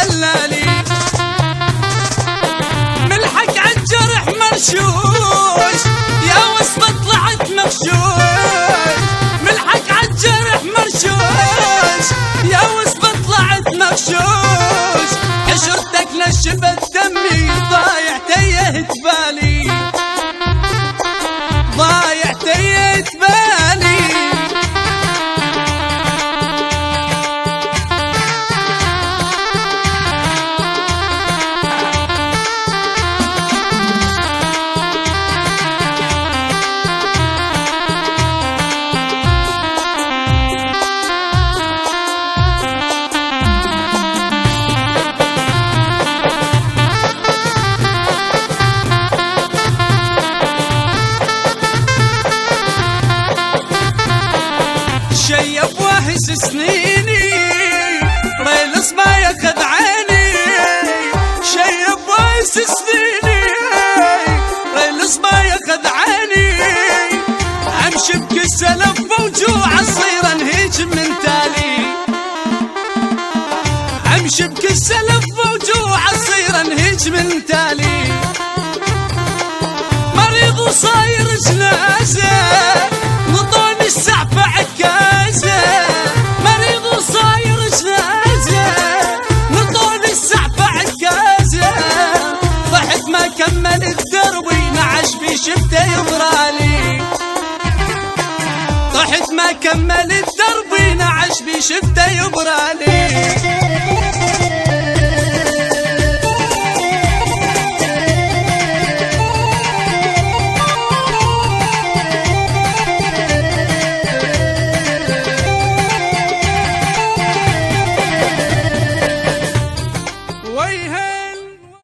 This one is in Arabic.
دلالي، ملحق عالجرح مرشوش يا وصفة طلعت مغشوش، ملحق عالجرح مرشوش يا وصفة طلعت مغشوش، عشرتك نشفت دمي ضايع تيهت بالي، ضايع تيهت بالي. شيب واهس سنيني ريلس ما ياخذ عيني، شيب واهس سنيني ريلس ما ياخذ عيني، امشي بكسه لف وجوع اصير انهيج من تالي، امشي بكسه لف وجوع اصير انهيج من تالي، مريض وصاير جنازه نطوني السعفه عكازه، مريض وصاير جنازه نطوني السعفه عكازه، ضحك ما كمل الدرب نعش في شفته يبرالي، ضحك ما كمل الدرب نعش في شفته يبرالي.